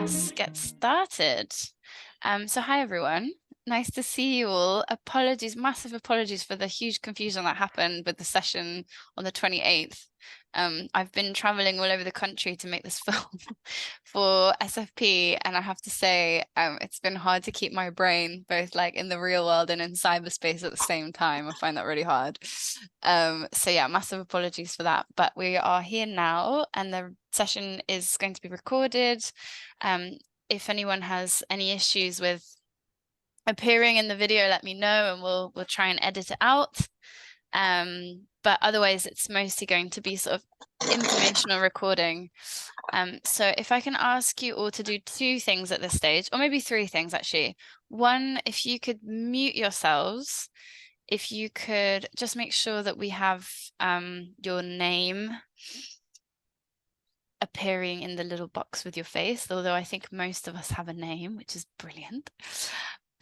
let's get started. So hi everyone, nice to see you all. Apologies, massive apologies for the huge confusion that happened with the session on the 28th. I've been traveling all over the country to make this film for SFP, and I have to say it's been hard to keep my brain both like in the real world and in cyberspace at the same time. I find that really hard. So yeah, massive apologies for that, but we are here now and the session is going to be recorded. If anyone has any issues with appearing in the video, let me know and we'll try and edit it out. But otherwise it's mostly going to be sort of informational recording. So if I can ask you all to do two things at this stage, or maybe three things actually. One, if you could mute yourselves, if you could just make sure that we have your name appearing in the little box with your face, although I think most of us have a name, which is brilliant.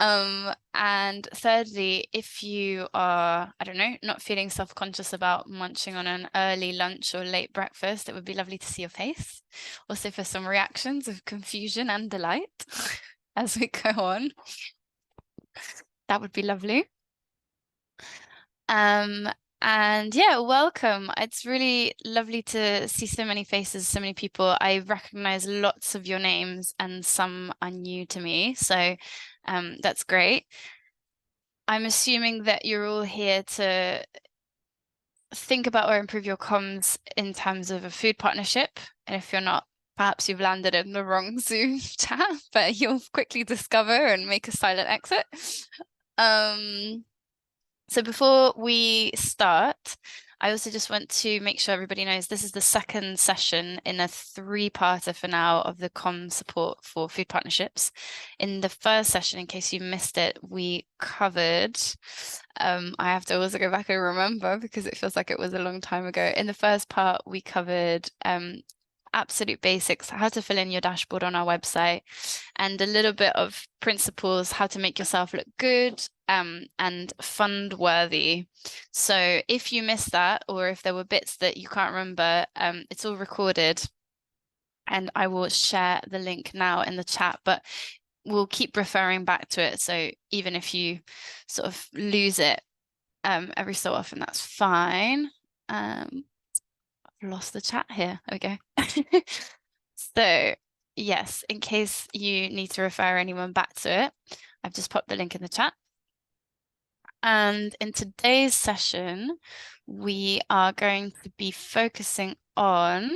And thirdly, if you are, I don't know, not feeling self-conscious about munching on an early lunch or late breakfast, it would be lovely to see your face. Also for some reactions of confusion and delight as we go on. That would be lovely. And yeah, welcome. It's really lovely to see so many faces, so many people. I recognize lots of your names and some are new to me. So that's great. I'm assuming that you're all here to think about or improve your comms in terms of a food partnership. And if you're not, perhaps you've landed in the wrong Zoom chat, but you'll quickly discover and make a silent exit. So before we start, I also just want to make sure everybody knows this is the second session in a three-parter for now of the comm support for food partnerships. In the first session, in case you missed it, we covered, I have to also go back and remember because it feels like it was a long time ago. In the first part, we covered absolute basics, how to fill in your dashboard on our website, and a little bit of principles, how to make yourself look good and fund worthy. So if you missed that, or if there were bits that you can't remember, it's all recorded and I will share the link now in the chat, but we'll keep referring back to it. So even if you sort of lose it every so often, that's fine. Lost the chat here. There we go. So yes, in case you need to refer anyone back to it, I've just popped the link in the chat. And in today's session, we are going to be focusing on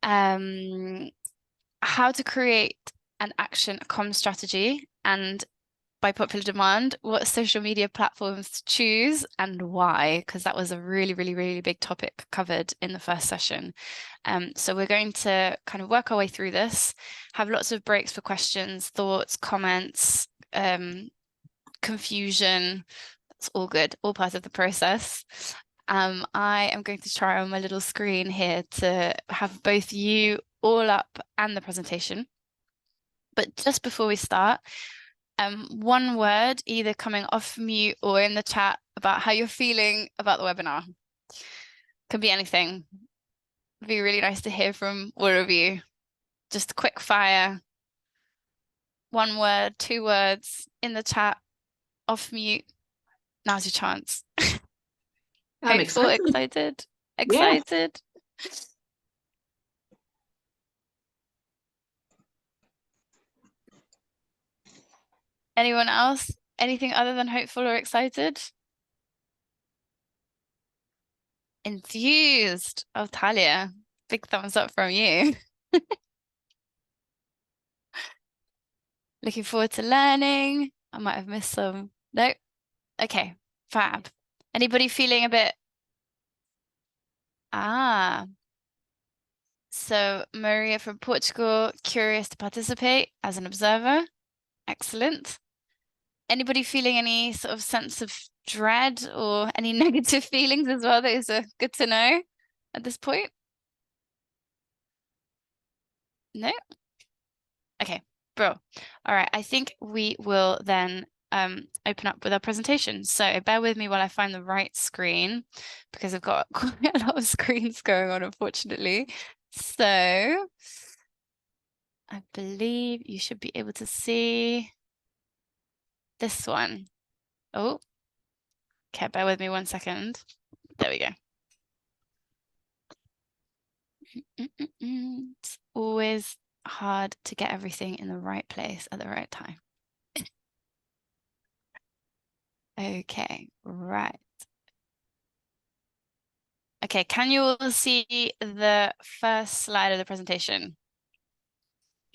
how to create and action a comm strategy, and by popular demand, what social media platforms to choose and why, because that was a really, really, really big topic covered in the first session. So we're going to kind of work our way through this, have lots of breaks for questions, thoughts, comments, confusion. It's all good, all part of the process. I am going to try on my little screen here to have both you all up and the presentation. But just before we start, one word either coming off mute or in the chat about how you're feeling about the webinar. Could be anything. It'd be really nice to hear from all of you. Just a quick fire. One word, two words in the chat, off mute. Now's your chance. I'm excited. Excited. Yeah. Anyone else? Anything other than hopeful or excited? Enthused. Oh, Talia, big thumbs up from you. Looking forward to learning. I might have missed some. No? Okay, fab. Anybody feeling a bit? So Maria from Portugal, curious to participate as an observer. Excellent. Anybody feeling any sort of sense of dread or any negative feelings as well? Those are good to know at this point. No? Okay, bro. All right, I think we will then open up with our presentation. So bear with me while I find the right screen because I've got quite a lot of screens going on, unfortunately. So I believe you should be able to see this one. Oh, okay, bear with me 1 second. There we go. It's always hard to get everything in the right place at the right time. Okay, right. Okay, can you all see the first slide of the presentation?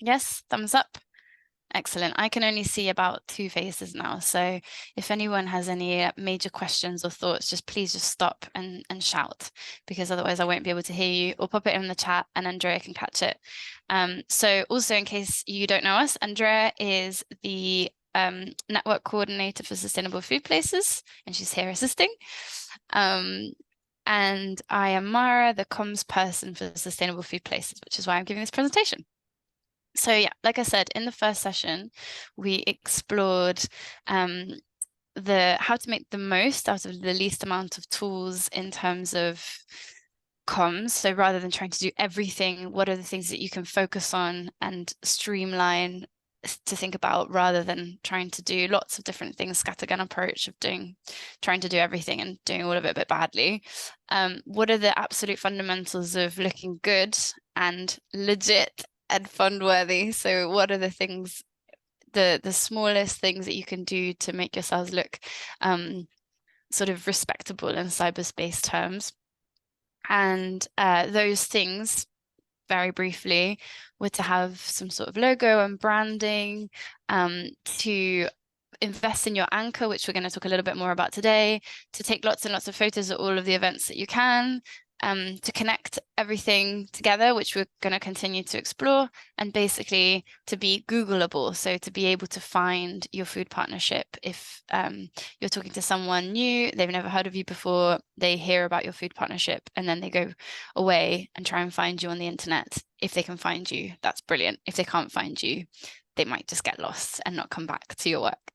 Yes, thumbs up. Excellent. I can only see about 2 faces now. So if anyone has any major questions or thoughts, please just stop and shout, because otherwise I won't be able to hear you, or pop it in the chat and Andrea can catch it. So also, in case you don't know us, Andrea is the network coordinator for Sustainable Food Places, and she's here assisting. And I am Mara, the comms person for Sustainable Food Places, which is why I'm giving this presentation. So yeah, like I said, in the first session, we explored how to make the most out of the least amount of tools in terms of comms. So rather than trying to do everything, what are the things that you can focus on and streamline to think about, rather than trying to do lots of different things, scattergun approach of trying to do everything and doing all of it a bit badly. What are the absolute fundamentals of looking good and legit and fund worthy? So what are the things, the smallest things that you can do to make yourselves look sort of respectable in cyberspace terms? And those things, very briefly, were to have some sort of logo and branding, to invest in your anchor, which we're going to talk a little bit more about today, to take lots and lots of photos at all of the events that you can, to connect everything together, which we're going to continue to explore, and basically to be Googleable. So to be able to find your food partnership if you're talking to someone new, they've never heard of you before, they hear about your food partnership, and then they go away and try and find you on the internet. If they can find you, that's brilliant. If they can't find you, they might just get lost and not come back to your work.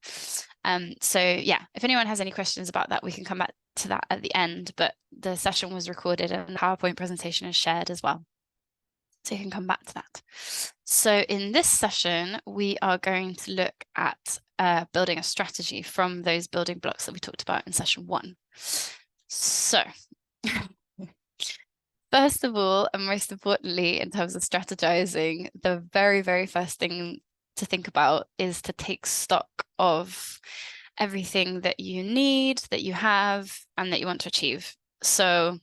So yeah, if anyone has any questions about that, we can come back to that at the end, but the session was recorded and the PowerPoint presentation is shared as well. So you can come back to that. So in this session, we are going to look at building a strategy from those building blocks that we talked about in session 1. So first of all, and most importantly, in terms of strategizing, the very, very first thing to think about is to take stock of everything that you need, that you have, and that you want to achieve. So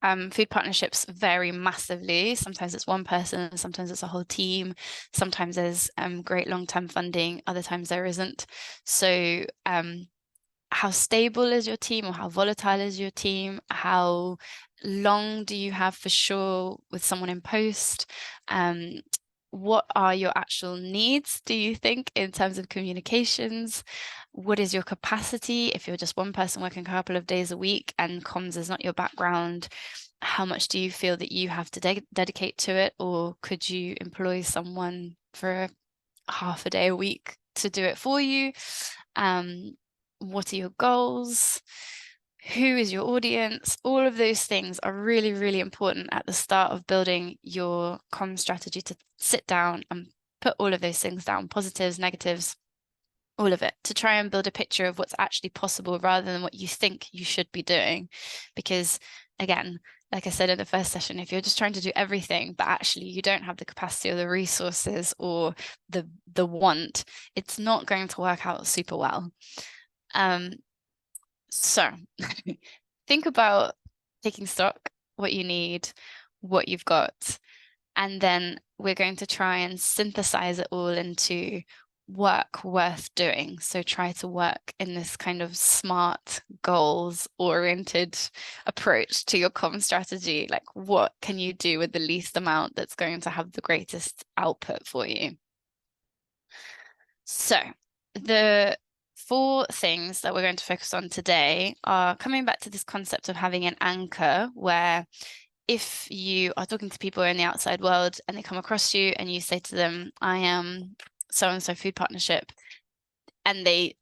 food partnerships vary massively. Sometimes it's one person, sometimes it's a whole team, sometimes there's great long-term funding, other times there isn't. So how stable is your team, or how volatile is your team? How long do you have for sure with someone in post? What are your actual needs, do you think, in terms of communications? What is your capacity if you're just one person working a couple of days a week and comms is not your background? How much do you feel that you have to dedicate to it, or could you employ someone for half a day a week to do it for you? What are your goals? Who is your audience? All of those things are really, really important at the start of building your comm strategy, to sit down and put all of those things down, positives, negatives, all of it, to try and build a picture of what's actually possible rather than what you think you should be doing. Because again, like I said in the first session, if you're just trying to do everything, but actually you don't have the capacity or the resources or the want, it's not going to work out super well. So think about taking stock, what you need, what you've got, and then we're going to try and synthesize it all into work worth doing. So try to work in this kind of SMART, goals-oriented approach to your comm strategy. Like, what can you do with the least amount that's going to have the greatest output for you? So the 4 things that we're going to focus on today are coming back to this concept of having an anchor, where if you are talking to people in the outside world and they come across you and you say to them, I am so-and-so food partnership, and they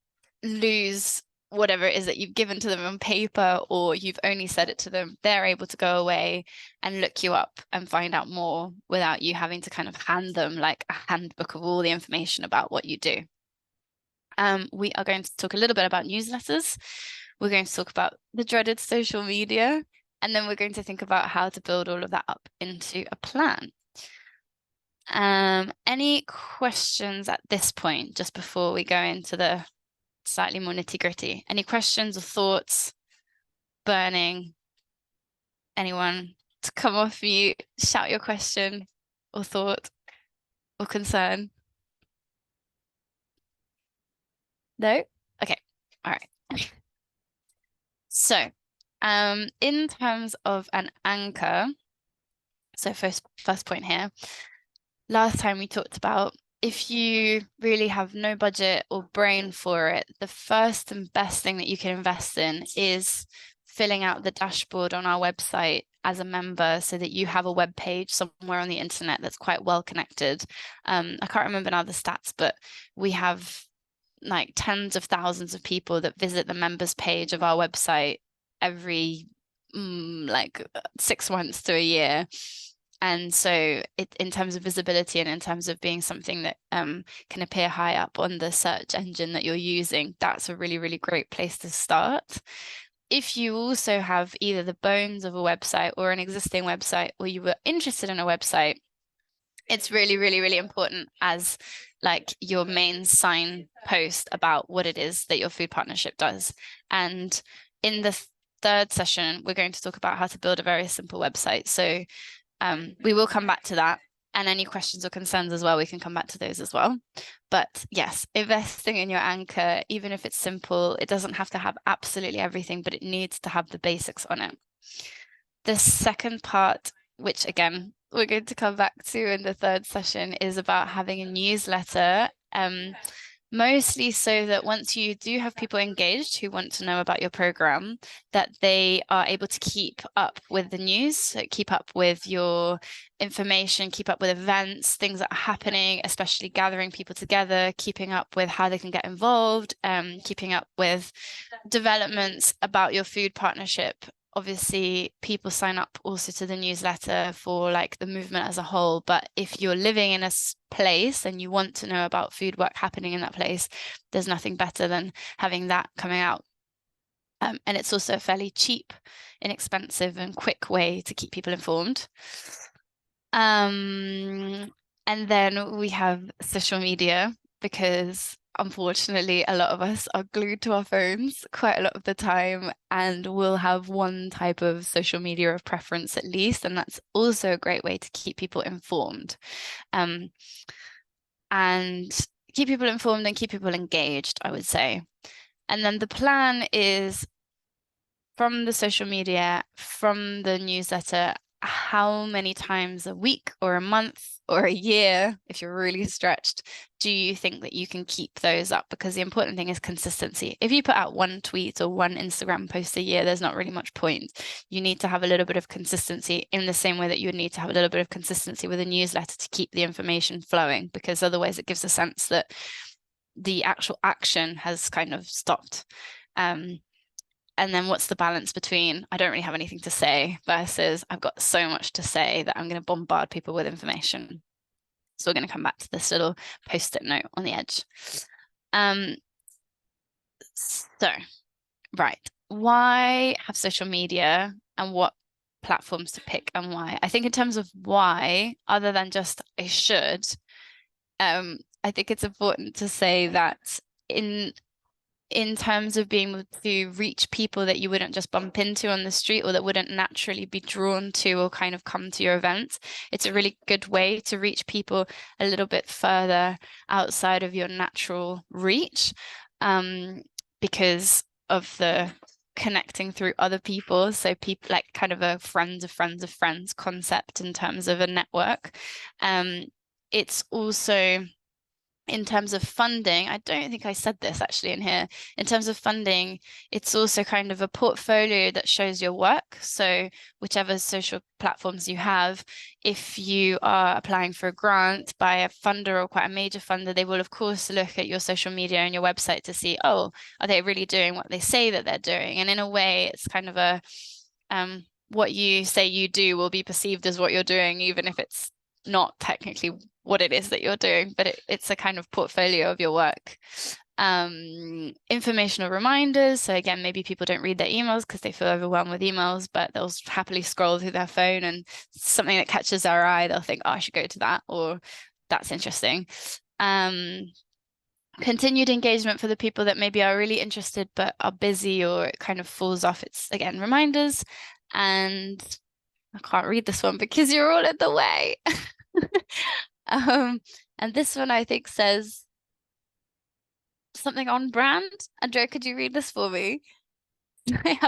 lose whatever it is that you've given to them on paper, or you've only said it to them, they're able to go away and look you up and find out more without you having to kind of hand them like a handbook of all the information about what you do. We are going to talk a little bit about newsletters. We're going to talk about the dreaded social media, and then we're going to think about how to build all of that up into a plan. Any questions at this point, just before we go into the slightly more nitty-gritty? Any questions or thoughts burning? Anyone to come off mute, shout your question or thought or concern? No? Okay. All right. So, in terms of an anchor, so first point here, last time we talked about if you really have no budget or brain for it, the first and best thing that you can invest in is filling out the dashboard on our website as a member so that you have a web page somewhere on the internet that's quite well connected. I can't remember now the stats, but we have like tens of thousands of people that visit the members page of our website every like 6 months to a year. And so in terms of visibility and in terms of being something that can appear high up on the search engine that you're using, that's a really, really great place to start. If you also have either the bones of a website or an existing website, or you were interested in a website, it's really, really, really important as like your main signpost about what it is that your food partnership does. And in the third session, we're going to talk about how to build a very simple website. So we will come back to that, and any questions or concerns as well, we can come back to those as well. But yes, investing in your anchor, even if it's simple, it doesn't have to have absolutely everything, but it needs to have the basics on it. The second part, which again, we're going to come back to in the third session, is about having a newsletter. Mostly so that once you do have people engaged who want to know about your program, that they are able to keep up with the news, so keep up with your information, keep up with events, things that are happening, especially gathering people together, keeping up with how they can get involved, keeping up with developments about your food partnership. Obviously, people sign up also to the newsletter for like the movement as a whole. But if you're living in a place and you want to know about food work happening in that place, there's nothing better than having that coming out. And it's also a fairly cheap, inexpensive, and quick way to keep people informed. And then we have social media, because unfortunately, a lot of us are glued to our phones quite a lot of the time, and we'll have one type of social media of preference at least, and that's also a great way to keep people informed. And keep people informed and keep people engaged, I would say. And then the plan is from the social media, from the newsletter, how many times a week or a month or a year, if you're really stretched, do you think that you can keep those up? Because the important thing is consistency. If you put out one tweet or one Instagram post a year, there's not really much point. You need to have a little bit of consistency in the same way that you would need to have a little bit of consistency with a newsletter to keep the information flowing, because otherwise it gives a sense that the actual action has kind of stopped. And then what's the balance between I don't really have anything to say versus I've got so much to say that I'm going to bombard people with information. So we're going to come back to this little post-it note on the edge. So, right, why have social media and what platforms to pick and why? I think in terms of why, other than just I should, I think it's important to say that in terms of being able to reach people that you wouldn't just bump into on the street or that wouldn't naturally be drawn to or kind of come to your events, it's a really good way to reach people a little bit further outside of your natural reach, because of the connecting through other people. So people like kind of a friends of friends of friends concept in terms of a network. It's also in terms of funding, I don't think I said this actually in here. In terms of funding, it's also kind of a portfolio that shows your work. So whichever social platforms you have, if you are applying for a grant by a funder or quite a major funder, they will of course look at your social media and your website to see, oh, are they really doing what they say that they're doing? And in a way, it's kind of a what you say you do will be perceived as what you're doing, even if it's not technically what it is that you're doing, but it's a kind of portfolio of your work. Informational reminders. So again, maybe people don't read their emails because they feel overwhelmed with emails, but they'll happily scroll through their phone and something that catches their eye, they'll think, oh, I should go to that, or that's interesting. Continued engagement for the people that maybe are really interested but are busy or it kind of falls off. It's again, reminders. And I can't read this one because you're all in the way. And this one I think says something on brand. Andrea, could you read this for me? I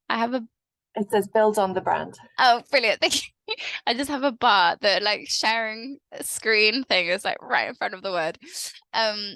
have a It says build on the brand. Oh, brilliant. Thank you. I just have a bar that like sharing a screen thing is like right in front of the word.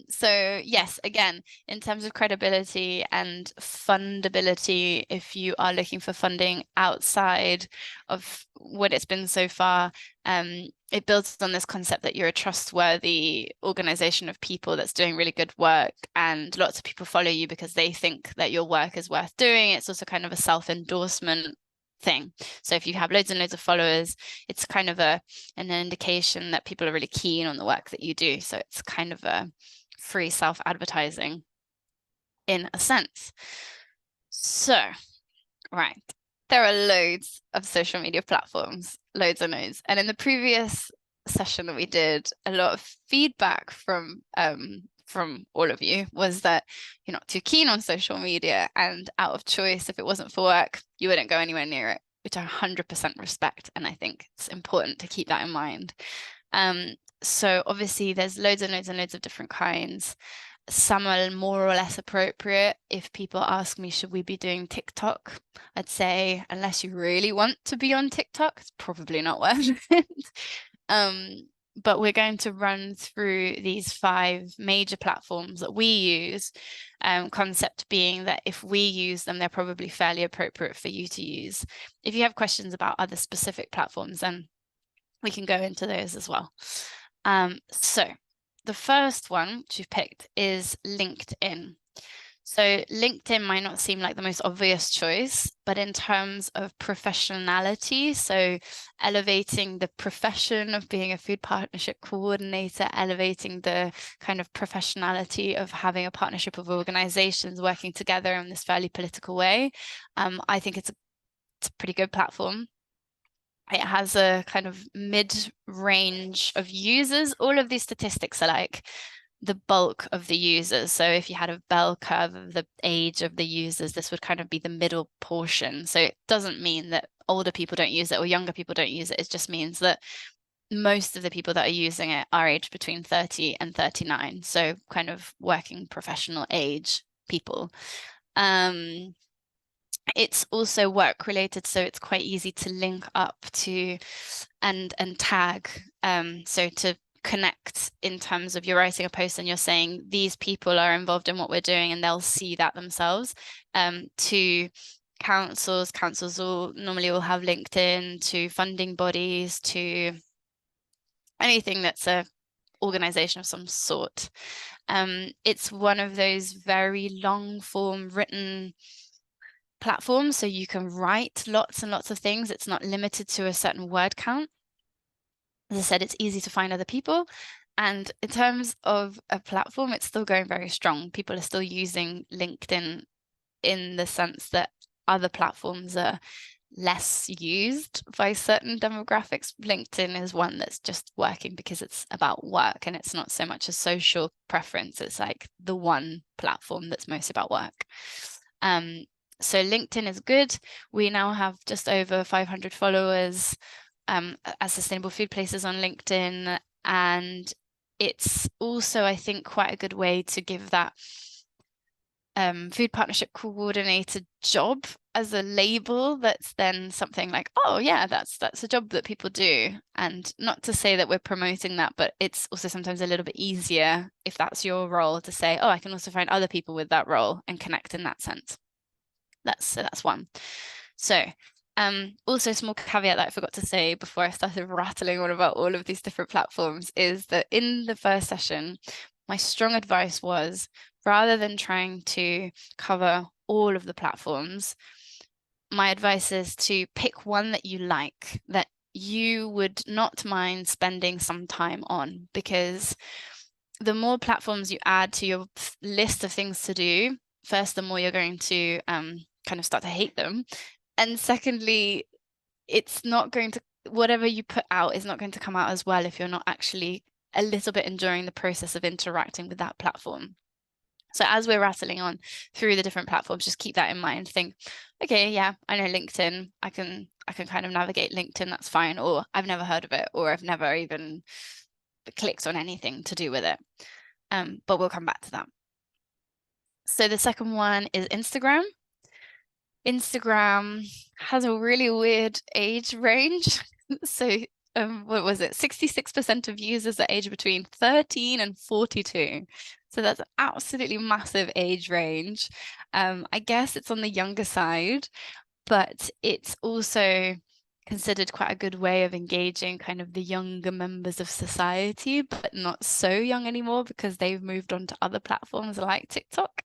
So yes, again, in terms of credibility and fundability, if you are looking for funding outside of what it's been so far, it builds on this concept that you're a trustworthy organization of people that's doing really good work, and lots of people follow you because they think that your work is worth doing. It's also kind of a self-endorsement thing. So if you have loads and loads of followers, it's kind of an indication that people are really keen on the work that you do. So it's kind of a free self-advertising in a sense. So, right. There are loads of social media platforms, loads and loads. And in the previous session that we did, a lot of feedback from all of you was that you're not too keen on social media, and out of choice, if it wasn't for work, you wouldn't go anywhere near it, which I 100% respect. And I think it's important to keep that in mind. So obviously there's loads and loads and loads of different kinds. Some are more or less appropriate. If people ask me, should we be doing TikTok? I'd say, unless you really want to be on TikTok, it's probably not worth it. But we're going to run through these 5 major platforms that we use, concept being that if we use them, they're probably fairly appropriate for you to use. If you have questions about other specific platforms, then we can go into those as well. So the first one which you've picked is LinkedIn. So LinkedIn might not seem like the most obvious choice, but in terms of professionality, so elevating the profession of being a food partnership coordinator, elevating the kind of professionality of having a partnership of organizations working together in this fairly political way, I think it's a pretty good platform. It has a kind of mid-range of users. All of these statistics are like the bulk of the users. So if you had a bell curve of the age of the users, this would kind of be the middle portion. So it doesn't mean that older people don't use it or younger people don't use it. It just means that most of the people that are using it are aged between 30 and 39. So kind of working professional age people. It's also work related, so it's quite easy to link up to and tag. So to connect in terms of you're writing a post and you're saying these people are involved in what we're doing, and they'll see that themselves. To councils will normally have LinkedIn, to funding bodies, to anything that's a organization of some sort. It's one of those very long form written platforms, so you can write lots and lots of things. It's not limited to a certain word count. As I said, it's easy to find other people. And in terms of a platform, it's still going very strong. People are still using LinkedIn in the sense that other platforms are less used by certain demographics. LinkedIn is one that's just working because it's about work and it's not so much a social preference. It's like the one platform that's most about work. So LinkedIn is good. We now have just over 500 followers as Sustainable Food Places on LinkedIn. And it's also, I think, quite a good way to give that food partnership coordinator job as a label that's then something like, oh yeah, that's a job that people do. And not to say that we're promoting that, but it's also sometimes a little bit easier if that's your role to say, oh, I can also find other people with that role and connect in that sense. That's one. So also a small caveat that I forgot to say before I started rattling on about all of these different platforms is that in the first session, my strong advice was, rather than trying to cover all of the platforms, my advice is to pick one that you like, that you would not mind spending some time on, because the more platforms you add to your list of things to do, first, the more you're going to kind of start to hate them. And secondly, it's not going to, whatever you put out is not going to come out as well if you're not actually a little bit enjoying the process of interacting with that platform. So as we're rattling on through the different platforms, just keep that in mind. Think, okay, yeah, I know LinkedIn. I can kind of navigate LinkedIn. That's fine. Or I've never heard of it, or I've never even clicked on anything to do with it. But we'll come back to that. So the second one is Instagram. Instagram has a really weird age range. So what was it? 66% of users are aged between 13 and 42. So that's an absolutely massive age range. I guess it's on the younger side, but it's also considered quite a good way of engaging kind of the younger members of society, but not so young anymore because they've moved on to other platforms like TikTok.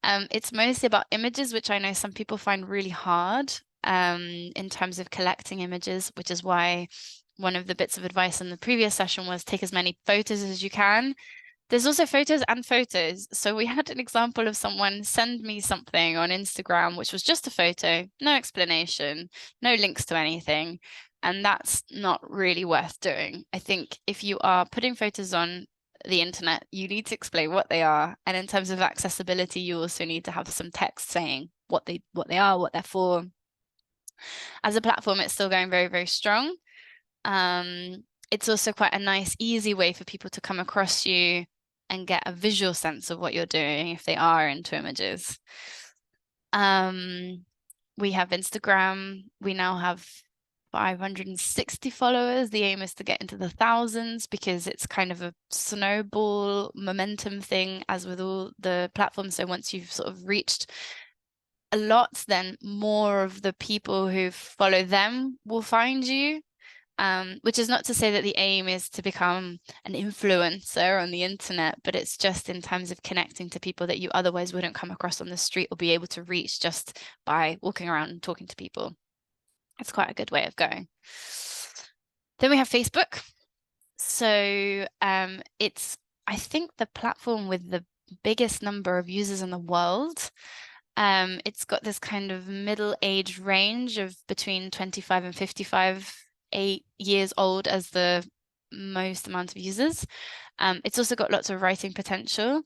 It's mostly about images, which I know some people find really hard in terms of collecting images, which is why one of the bits of advice in the previous session was take as many photos as you can. There's also photos and photos. So we had an example of someone send me something on Instagram, which was just a photo, no explanation, no links to anything. And that's not really worth doing. I think if you are putting photos on the internet, you need to explain what they are. And in terms of accessibility, you also need to have some text saying what they are, what they're for. As a platform, it's still going very, very strong. It's also quite a nice, easy way for people to come across you and get a visual sense of what you're doing if they are into images. We have Instagram. We now have 560 followers. The aim is to get into the thousands because it's kind of a snowball momentum thing, as with all the platforms. So once you've sort of reached a lot, then more of the people who follow them will find you. Which is not to say that the aim is to become an influencer on the internet, but it's just in terms of connecting to people that you otherwise wouldn't come across on the street or be able to reach just by walking around and talking to people. It's quite a good way of going. Then we have Facebook. So it's, I think, the platform with the biggest number of users in the world. It's got this kind of middle age range of between 25 and 55, 8 years old as the most amount of users. It's also got lots of writing potential,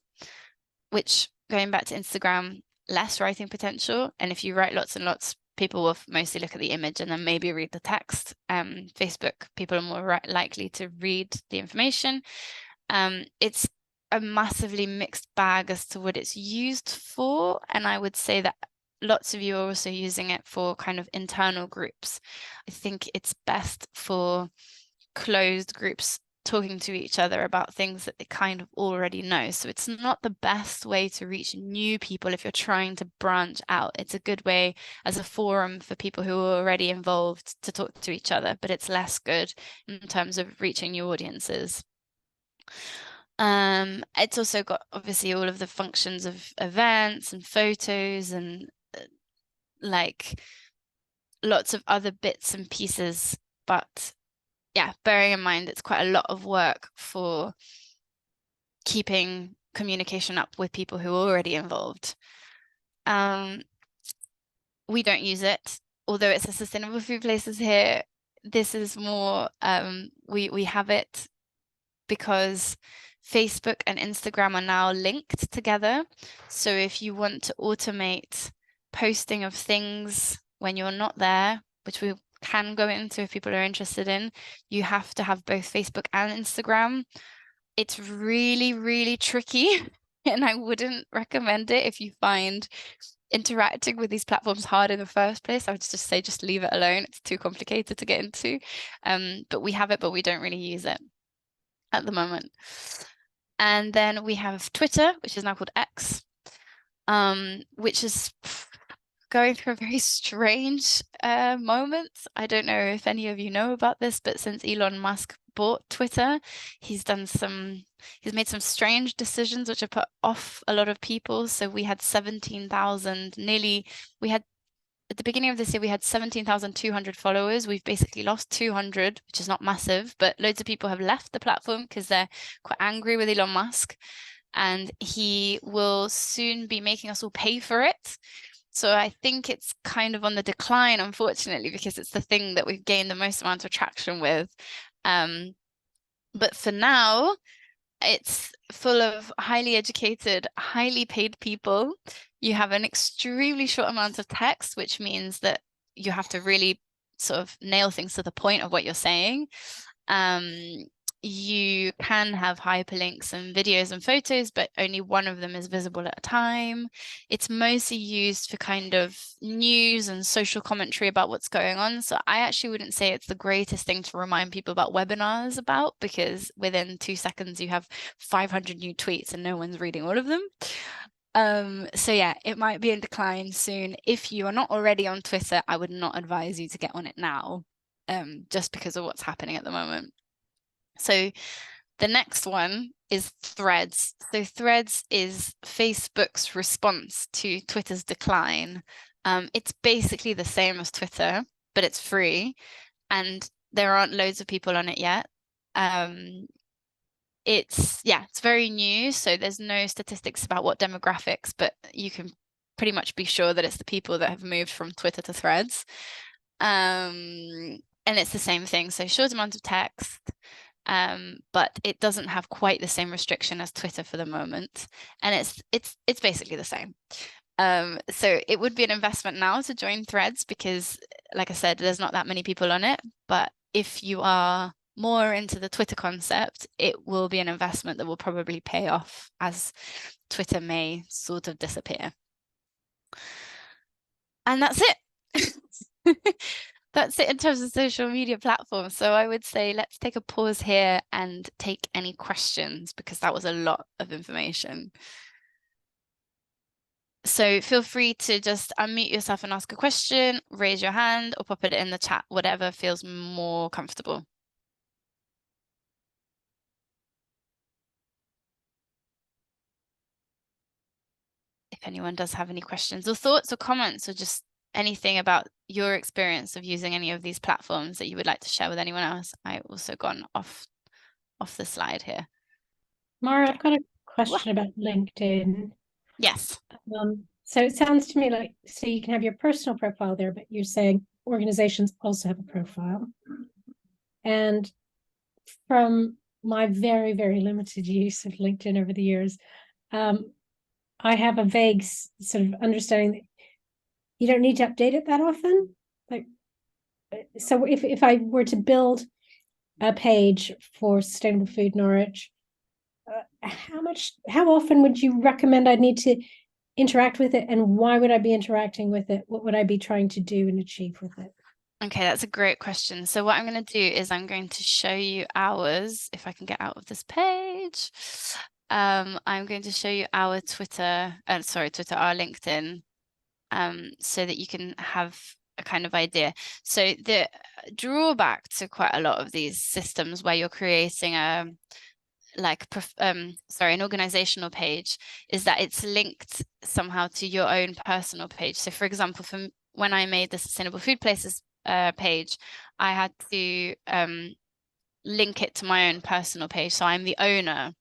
which, going back to Instagram, less writing potential. And if you write lots and lots, people will mostly look at the image and then maybe read the text. Facebook, people are more likely to read the information. It's a massively mixed bag as to what it's used for. And I would say that lots of you are also using it for kind of internal groups. I think it's best for closed groups talking to each other about things that they kind of already know. So it's not the best way to reach new people if you're trying to branch out. It's a good way as a forum for people who are already involved to talk to each other, but it's less good in terms of reaching new audiences. It's also got obviously all of the functions of events and photos and like lots of other bits and pieces. But yeah, bearing in mind it's quite a lot of work for keeping communication up with people who are already involved. We don't use it, although it's a sustainable food places here. This is more we have it because Facebook and Instagram are now linked together. So if you want to automate posting of things when you're not there, which we can go into if people are interested in, you have to have both Facebook and Instagram. It's really, really tricky, and I wouldn't recommend it if you find interacting with these platforms hard in the first place, I would just say just leave it alone. It's too complicated to get into. But we have it, but we don't really use it at the moment. And then we have Twitter, which is now called X, which is going through a very strange moment. I don't know if any of you know about this, but since Elon Musk bought Twitter, he's made some strange decisions which have put off a lot of people. So we had 17,000, at the beginning of this year, we had 17,200 followers. We've basically lost 200, which is not massive, but loads of people have left the platform because they're quite angry with Elon Musk, and he will soon be making us all pay for it. So I think it's kind of on the decline, unfortunately, because it's the thing that we've gained the most amount of traction with. But for now, it's full of highly educated, highly paid people. You have an extremely short amount of text, which means that you have to really sort of nail things to the point of what you're saying. You can have hyperlinks and videos and photos, but only one of them is visible at a time. It's mostly used for kind of news and social commentary about what's going on. So I actually wouldn't say it's the greatest thing to remind people about webinars about, because within 2 seconds you have 500 new tweets and no one's reading all of them. So yeah, it might be in decline soon. If you are not already on Twitter, I would not advise you to get on it now, just because of what's happening at the moment. So the next one is Threads. So Threads is Facebook's response to Twitter's decline. It's basically the same as Twitter, but it's free, and there aren't loads of people on it yet. It's very new, so there's no statistics about what demographics, but you can pretty much be sure that it's the people that have moved from Twitter to Threads. And it's the same thing, so short amount of text, but it doesn't have quite the same restriction as Twitter for the moment, and it's basically the same. So it would be an investment now to join Threads because, like I said, there's not that many people on it. But if you are more into the Twitter concept, it will be an investment that will probably pay off as Twitter may sort of disappear. And that's it. That's it in terms of social media platforms. So I would say let's take a pause here and take any questions, because that was a lot of information. So feel free to just unmute yourself and ask a question, raise your hand, or pop it in the chat, whatever feels more comfortable. If anyone does have any questions or thoughts or comments, or just anything about your experience of using any of these platforms that you would like to share with anyone else. I've also gone off the slide here. Mara, I've got a question about LinkedIn. Yes. So it sounds to me like, so you can have your personal profile there, but you're saying organizations also have a profile. And from my very, very limited use of LinkedIn over the years, I have a vague sort of understanding that you don't need to update it that often. Like, so if I were to build a page for Sustainable Food Norwich, how often would you recommend I need to interact with it, and why would I be interacting with it? What would I be trying to do and achieve with it? Okay, that's a great question. So what I'm going to do is I'm going to show you ours, if I can get out of this page. I'm going to show you our Twitter, our LinkedIn, so that you can have a kind of idea. So the drawback to quite a lot of these systems where you're creating an organizational page is that it's linked somehow to your own personal page. So for example, when I made the Sustainable Food Places page, I had to link it to my own personal page. So I'm the owner.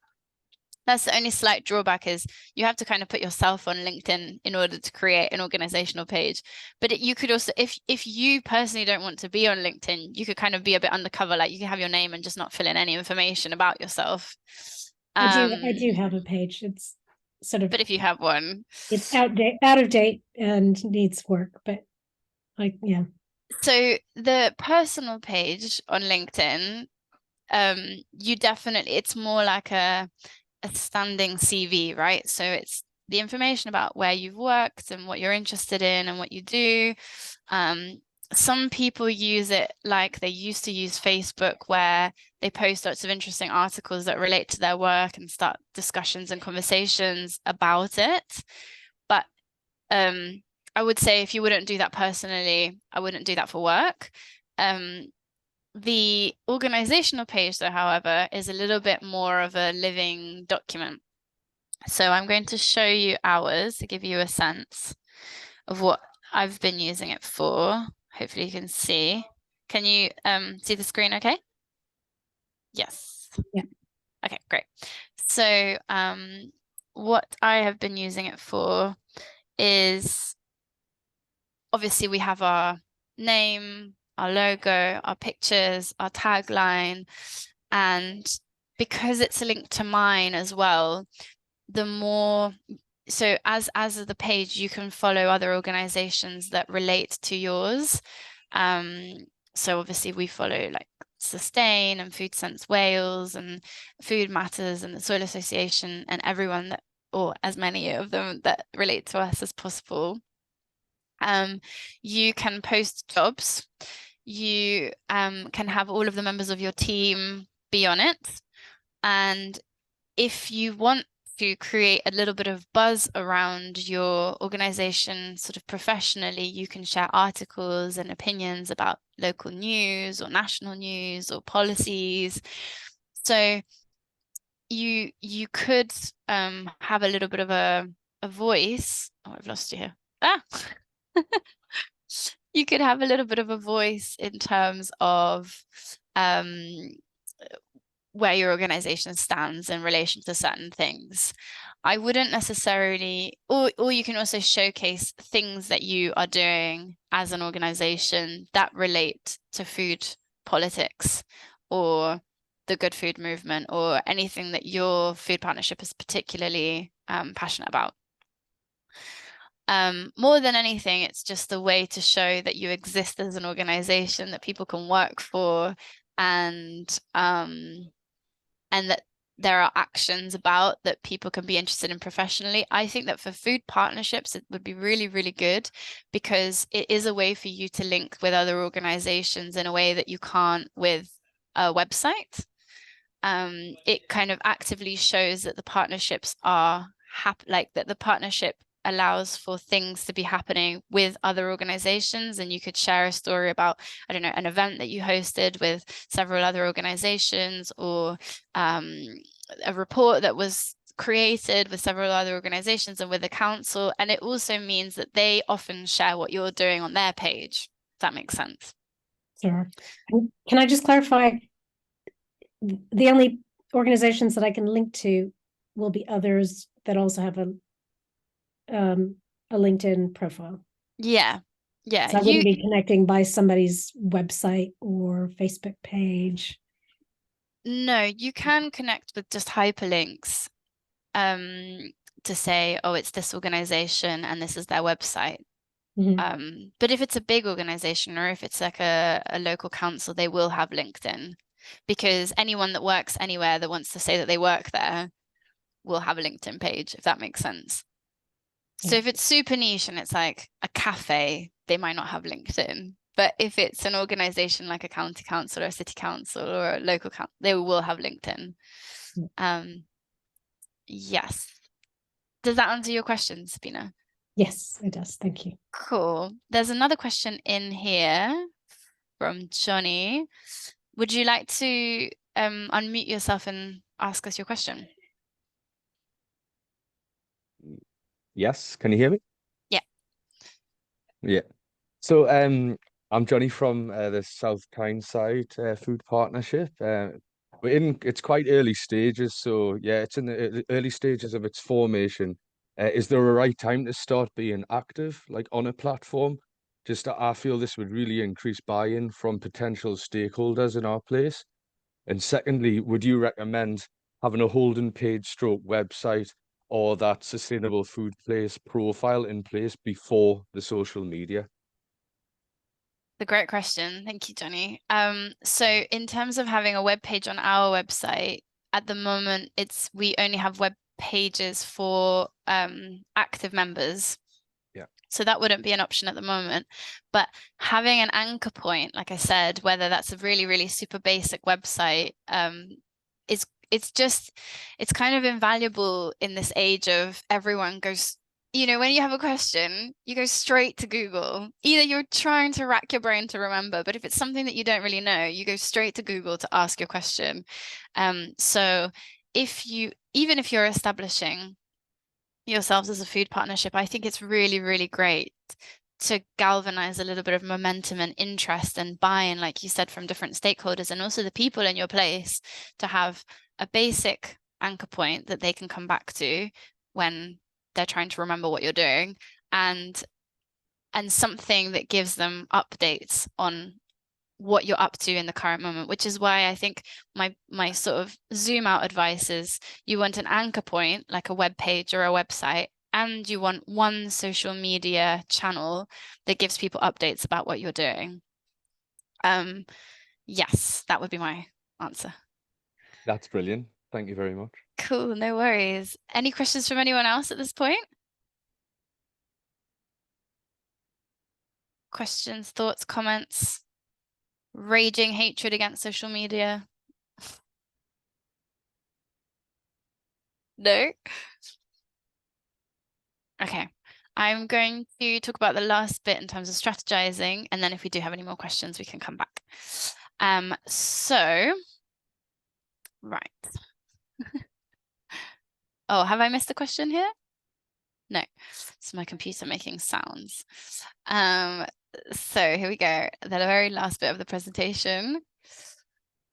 That's the only slight drawback, is you have to kind of put yourself on LinkedIn in order to create an organizational page. But you could also, if you personally don't want to be on LinkedIn, you could kind of be a bit undercover, like you can have your name and just not fill in any information about yourself. I do have a page. It's sort of, but if you have one, it's out of date and needs work, but yeah. So the personal page on LinkedIn, it's more like a standing CV, right? So it's the information about where you've worked and what you're interested in and what you do. Some people use it like they used to use Facebook, where they post lots of interesting articles that relate to their work and start discussions and conversations about it. But I would say if you wouldn't do that personally, I wouldn't do that for work. The organizational page, though, however, is a little bit more of a living document. So I'm going to show you ours to give you a sense of what I've been using it for. Hopefully you can see. Can you see the screen okay? Yes. Yeah. Okay, great. So what I have been using it for is, obviously we have our name, our logo, our pictures, our tagline, and because it's linked to mine as well, the more, so as the page, you can follow other organizations that relate to yours. So obviously we follow like Sustain and Food Sense Wales and Food Matters and the Soil Association and everyone that, or as many of them that relate to us as possible. You can post jobs. You can have all of the members of your team be on it. And if you want to create a little bit of buzz around your organization sort of professionally, you can share articles and opinions about local news or national news or policies. So you could have a little bit of a voice. Oh, I've lost you here. You could have a little bit of a voice in terms of where your organization stands in relation to certain things. I wouldn't necessarily, or you can also showcase things that you are doing as an organization that relate to food politics or the good food movement or anything that your food partnership is particularly passionate about. More than anything, it's just a way to show that you exist as an organization that people can work for, and that there are actions about that people can be interested in professionally. I think that for food partnerships, it would be really, really good because it is a way for you to link with other organizations in a way that you can't with a website. It kind of actively shows that the partnerships are like that the partnership allows for things to be happening with other organizations, and you could share a story about, I don't know, an event that you hosted with several other organizations, or a report that was created with several other organizations and with the council. And it also means that they often share what you're doing on their page. If that makes sense. Sure. Can I just clarify? The only organizations that I can link to will be others that also have a LinkedIn profile. Yeah. Yeah. So I wouldn't be connecting by somebody's website or Facebook page. No, you can connect with just hyperlinks to say, oh, it's this organization and this is their website. But if it's a big organization or if it's like a local council, they will have LinkedIn, because anyone that works anywhere that wants to say that they work there will have a LinkedIn page, if that makes sense. So if it's super niche and it's like a cafe, they might not have LinkedIn. But if it's an organization like a county council or a city council or a local council, they will have LinkedIn. Yes. Does that answer your question, Sabina? Yes, it does. Thank you. Cool. There's another question in here from Johnny. Would you like to unmute yourself and ask us your question? Yes, can you hear me? Yeah. Yeah. So I'm Johnny from the South Tyneside Food Partnership. It's quite early stages, so yeah, it's in the early stages of its formation. Is there a right time to start being active, like on a platform? I feel this would really increase buy-in from potential stakeholders in our place. And secondly, would you recommend having a holding page stroke website or that sustainable food place profile in place before the social media? A great question. Thank you, Johnny. So in terms of having a web page on our website, at the moment, we only have web pages for active members. Yeah. So that wouldn't be an option at the moment. But having an anchor point, like I said, whether that's a really, really super basic website, it's kind of invaluable in this age of everyone goes, you know, when you have a question, you go straight to Google. Either you're trying to rack your brain to remember, but if it's something that you don't really know, you go straight to Google to ask your question. So even if you're establishing yourselves as a food partnership, I think it's really, really great to galvanize a little bit of momentum and interest and buy-in, like you said, from different stakeholders and also the people in your place, to have a basic anchor point that they can come back to when they're trying to remember what you're doing, and something that gives them updates on what you're up to in the current moment, which is why I think my sort of zoom out advice is you want an anchor point, like a web page or a website, and you want one social media channel that gives people updates about what you're doing. Yes, that would be my answer. That's brilliant. Thank you very much. Cool, no worries. Any questions from anyone else at this point? Questions, thoughts, comments? Raging hatred against social media? No? Okay. I'm going to talk about the last bit in terms of strategizing, and then if we do have any more questions, we can come back. Right. Oh, have I missed a question here? No, it's my computer making sounds. So here we go. The very last bit of the presentation,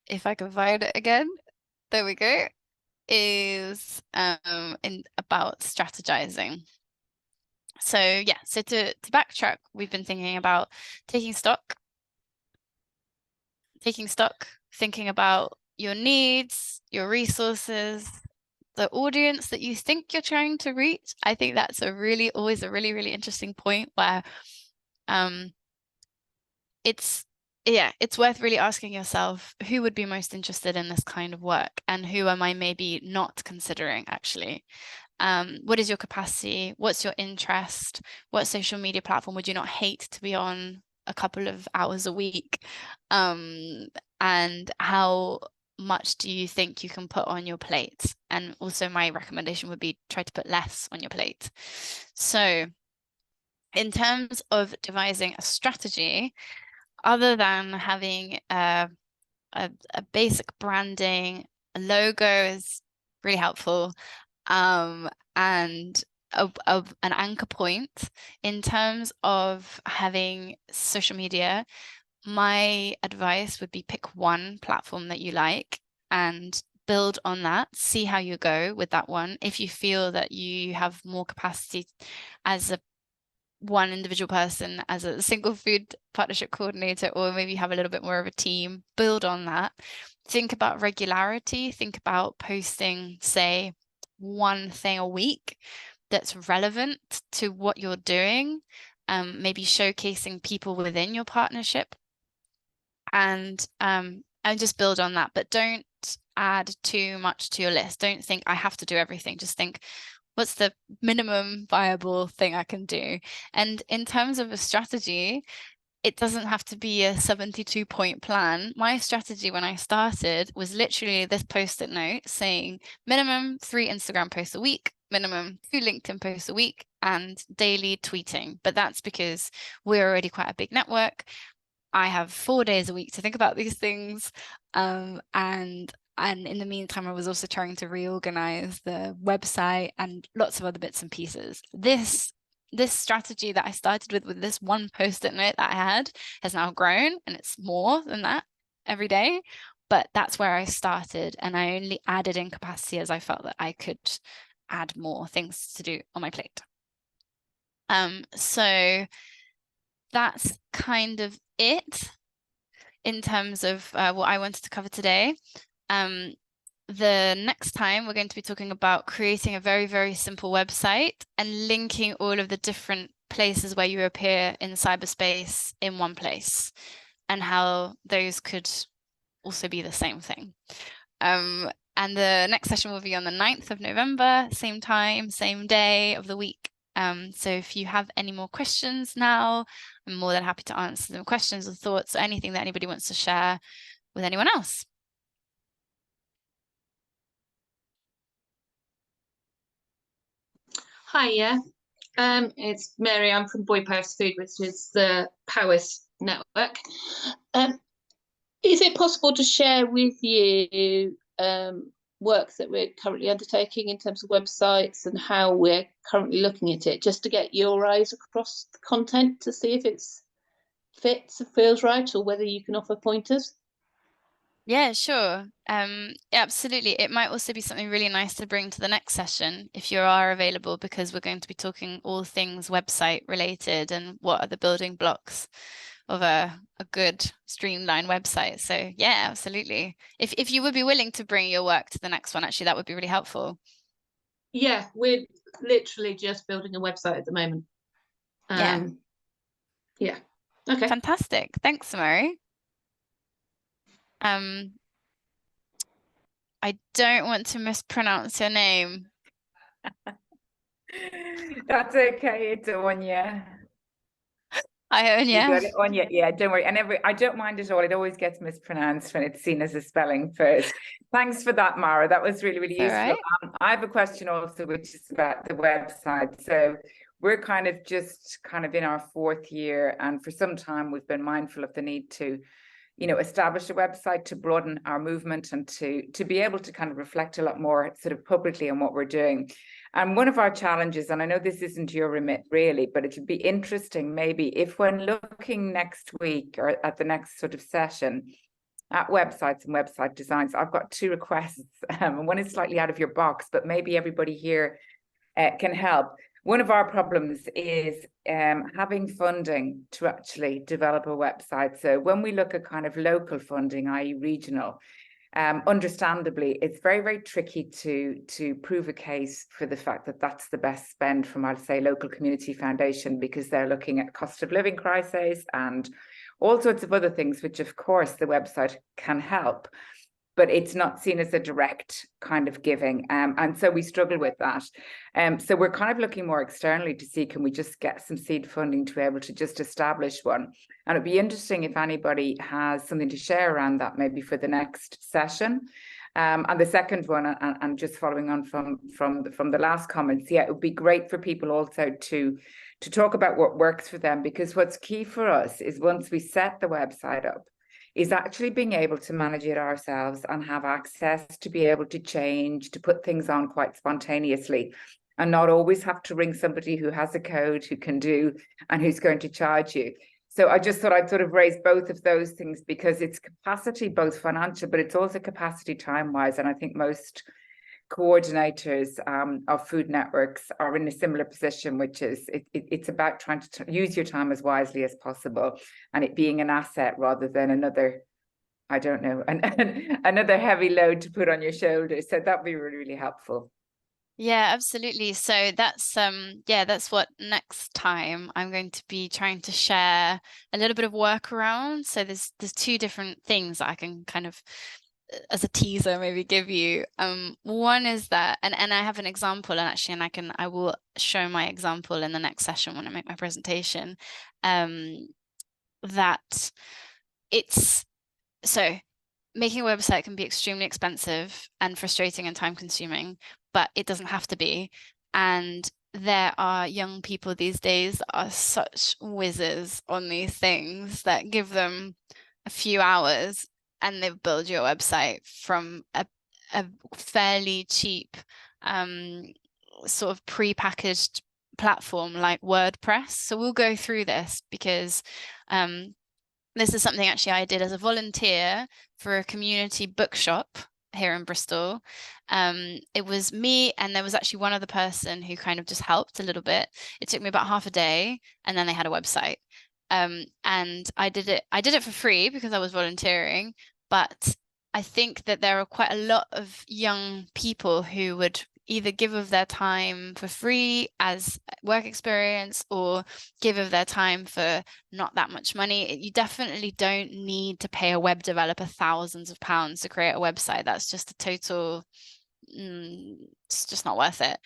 if I can find it again, there we go, is about strategizing. So yeah, so to backtrack, we've been thinking about taking stock, thinking about your needs, your resources, the audience that you think you're trying to reach. I think that's always a really, really interesting point where it's worth really asking yourself, who would be most interested in this kind of work, and who am I maybe not considering actually? What is your capacity? What's your interest? What social media platform would you not hate to be on a couple of hours a week? And how much do you think you can put on your plate? And also my recommendation would be try to put less on your plate. So in terms of devising a strategy, other than having a basic branding, a logo is really helpful, and an anchor point. In terms of having social media, my advice would be pick one platform that you like and build on that, see how you go with that one. If you feel that you have more capacity as one individual person, as a single food partnership coordinator, or maybe you have a little bit more of a team, build on that. Think about regularity, think about posting, say, one thing a week that's relevant to what you're doing, maybe showcasing people within your partnership, and just build on that. But don't add too much to your list. Don't think I have to do everything. Just think, what's the minimum viable thing I can do? And in terms of a strategy, it doesn't have to be a 72-point plan. My strategy when I started was literally this post-it note saying minimum 3 Instagram posts a week, minimum 2 LinkedIn posts a week, and daily tweeting. But that's because we're already quite a big network. I have 4 days a week to think about these things. And in the meantime, I was also trying to reorganize the website and lots of other bits and pieces. This strategy that I started with this one post-it note that I had has now grown, and it's more than that every day. But that's where I started, and I only added in capacity as I felt that I could add more things to do on my plate. So that's kind of it in terms of what I wanted to cover today. The next time we're going to be talking about creating a very, very simple website and linking all of the different places where you appear in cyberspace in one place, and how those could also be the same thing. And the next session will be on the 9th of November, same time, same day of the week. So if you have any more questions now, I'm more than happy to answer them, questions or thoughts or anything that anybody wants to share with anyone else. Hi, yeah. It's Mary. I'm from Boy Powers Food, which is the Powers network. Is it possible to share with you work that we're currently undertaking in terms of websites and how we're currently looking at it, just to get your eyes across the content to see if it's fits, feels right, or whether you can offer pointers? Yeah, sure. Yeah, absolutely. It might also be something really nice to bring to the next session if you are available, because we're going to be talking all things website related and what are the building blocks of a good streamlined website. So yeah, absolutely. If you would be willing to bring your work to the next one, actually, that would be really helpful. Yeah, we're literally just building a website at the moment. Yeah. Yeah. Okay. Fantastic. Thanks, Mary. I don't want to mispronounce your name. That's okay. It's Anya. You Ionia. got it, Anya. Yeah, don't worry. And I don't mind at all. It always gets mispronounced when it's seen as a spelling first. Thanks for that, Mara. That was really, really useful. Right. I have a question also, which is about the website. So we're kind of in our 4th year, and for some time we've been mindful of the need to, establish a website to broaden our movement and to be able to kind of reflect a lot more sort of publicly on what we're doing. And one of our challenges, and I know this isn't your remit really, but it would be interesting maybe if when looking next week or at the next sort of session at websites and website designs, I've got 2 requests. And one is slightly out of your box, but maybe everybody here can help. One of our problems is having funding to actually develop a website. So when we look at kind of local funding, i.e. regional, understandably, it's very, very tricky to prove a case for the fact that that's the best spend from, I'd say, local community foundation, because they're looking at cost of living crises and all sorts of other things, which of course the website can help, but it's not seen as a direct kind of giving. And so we struggle with that. So we're kind of looking more externally to see, can we just get some seed funding to be able to just establish one? And it'd be interesting if anybody has something to share around that, maybe for the next session. And the second one, and just following on from the last comments, yeah, it would be great for people also to talk about what works for them, because what's key for us is once we set the website up, is actually being able to manage it ourselves and have access to be able to change, to put things on quite spontaneously, and not always have to ring somebody who has a code, who can do, and who's going to charge you. So I just thought I'd sort of raise both of those things, because it's capacity, both financial, but it's also capacity time-wise. And I think most coordinators of food networks are in a similar position, which is it's about trying to use your time as wisely as possible, and it being an asset rather than another, I don't know, another heavy load to put on your shoulders. So that'd be really, really helpful. Yeah, absolutely. So that's that's what next time I'm going to be trying to share a little bit of work around. So there's 2 different things that I can kind of, as a teaser, maybe give you. One is that, and I have an example, and actually, I will show my example in the next session when I make my presentation. That it's so making a website can be extremely expensive and frustrating and time consuming, but it doesn't have to be. And there are young people these days that are such whizzes on these things that give them a few hours and they build your website from a fairly cheap sort of pre-packaged platform like WordPress. So we'll go through this because this is something actually I did as a volunteer for a community bookshop here in Bristol. It was me, and there was actually one other person who kind of just helped a little bit. It took me about half a day, and then they had a website. And I did it for free because I was volunteering, but I think that there are quite a lot of young people who would either give of their time for free as work experience or give of their time for not that much money. You definitely don't need to pay a web developer thousands of pounds to create a website. That's just a total, it's just not worth it.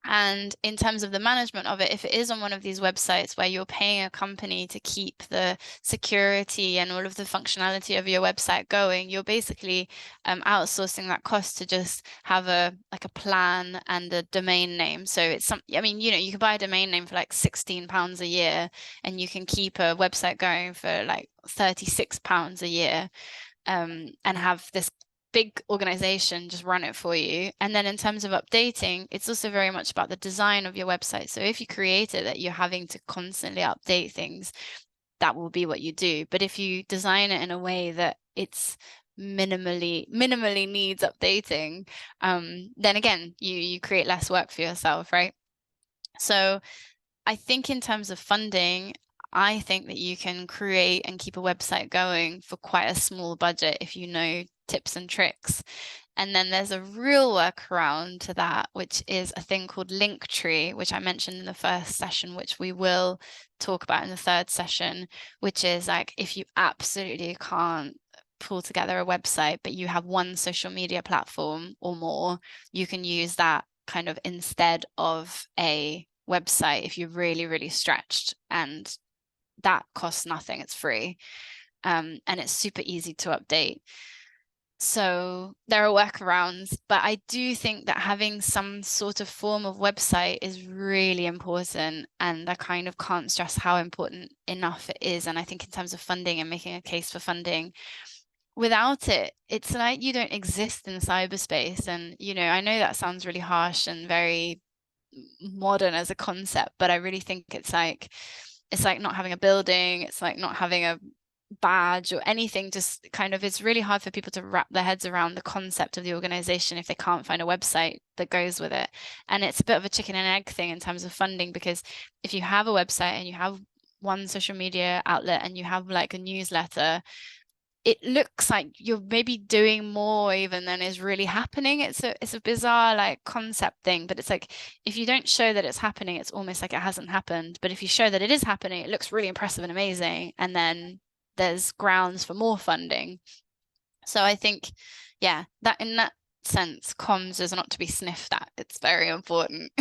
And in terms of the management of it, if it is on one of these websites where you're paying a company to keep the security and all of the functionality of your website going, you're basically outsourcing that cost to just have a plan and a domain name. So it's I mean, you know, you can buy a domain name for like £16 a year, and you can keep a website going for like £36 a year, and have this big organization just run it for you. And then in terms of updating, it's also very much about the design of your website. So if you create it that you're having to constantly update things, that will be what you do. But if you design it in a way that it's minimally needs updating, then again, you create less work for yourself, right? So I think in terms of funding, I think that you can create and keep a website going for quite a small budget if you know tips and tricks. And then there's a real workaround to that, which is a thing called Linktree, which I mentioned in the first session, which we will talk about in the third session, which is like if you absolutely can't pull together a website, but you have one social media platform or more, you can use that kind of instead of a website if you're really stretched, and that costs nothing. It's free, and it's super easy to update. So there are workarounds, but I do think that having some sort of form of website is really important, and I kind of can't stress how important enough it is. And I think in terms of funding and making a case for funding, without it, it's like you don't exist in cyberspace. And, you know, I know that sounds really harsh and very modern as a concept, but I really think it's like not having a building, it's like not having a badge or anything. Just kind of, it's really hard for people to wrap their heads around the concept of the organization if they can't find a website that goes with it. And it's a bit of a chicken and egg thing in terms of funding, because if you have a website and you have one social media outlet and you have like a newsletter, it looks like you're maybe doing more even than is really happening. It's a bizarre like concept thing, but it's like if you don't show that it's happening, it's almost like it hasn't happened. But if you show that it is happening, it looks really impressive and amazing, and then there's grounds for more funding. So I think, yeah, that in that sense, comms is not to be sniffed at. It's very important.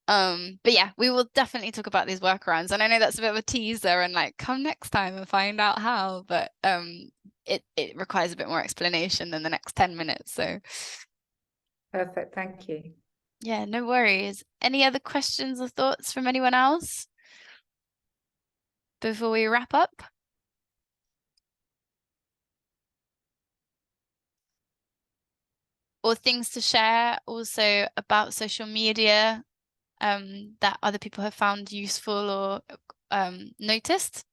But yeah, we will definitely talk about these workarounds, and I know that's a bit of a teaser and like come next time and find out how, but it requires a bit more explanation than the next 10 minutes. So Perfect, thank you. Yeah, no worries. Any other questions or thoughts from anyone else before we wrap up? Or things to share also about social media that other people have found useful or noticed?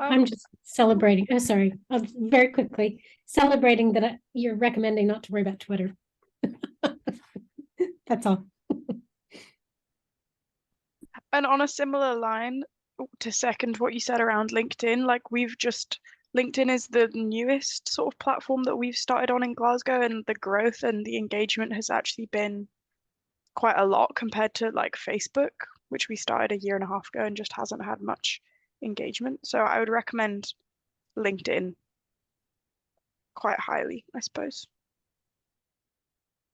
I'm just celebrating. Oh, sorry. Very quickly celebrating that you're recommending not to worry about Twitter. That's all. And on a similar line, to second what you said around LinkedIn, like LinkedIn is the newest sort of platform that we've started on in Glasgow, and the growth and the engagement has actually been quite a lot compared to like Facebook, which we started a year and a half ago and just hasn't had much engagement. So I would recommend LinkedIn quite highly, I suppose.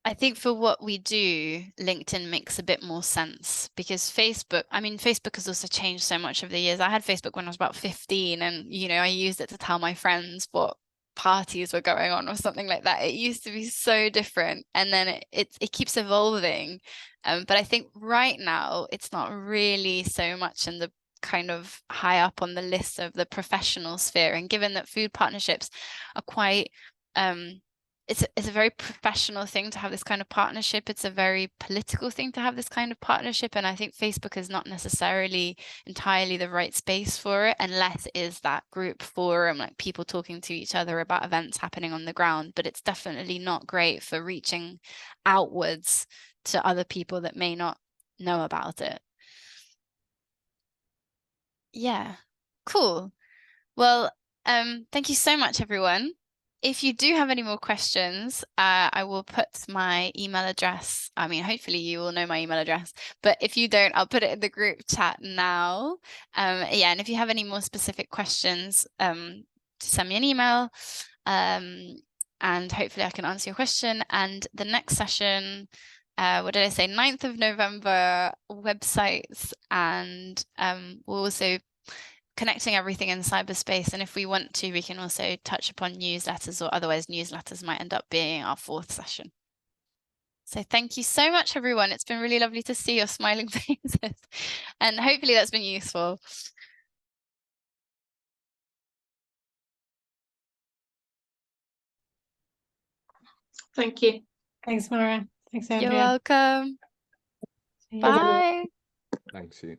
I think for what we do, LinkedIn makes a bit more sense, because Facebook has also changed so much over the years. I had Facebook when I was about 15, and, you know, I used it to tell my friends what parties were going on or something like that. It used to be so different, and then it keeps evolving. But I think right now it's not really so much in the kind of high up on the list of the professional sphere. And given that food partnerships are quite it's a very professional thing to have this kind of partnership. It's a very political thing to have this kind of partnership. And I think Facebook is not necessarily entirely the right space for it, unless it is that group forum, like people talking to each other about events happening on the ground. But it's definitely not great for reaching outwards to other people that may not know about it. Yeah, cool. Well, Thank you so much, everyone. If you do have any more questions, I will put my email address. I mean, hopefully you all know my email address, but if you don't, I'll put it in the group chat now. Yeah, and if you have any more specific questions, send me an email, and hopefully I can answer your question. And the next session, what did I say? 9th of November, websites, and we'll also connecting everything in cyberspace. And if we want to, we can also touch upon newsletters, or otherwise newsletters might end up being our 4th session. So thank you so much, everyone. It's been really lovely to see your smiling faces, and hopefully that's been useful. Thank you. Thanks, Mara. Thanks, You're Andrea. welcome. See you. Bye. Thanks, you.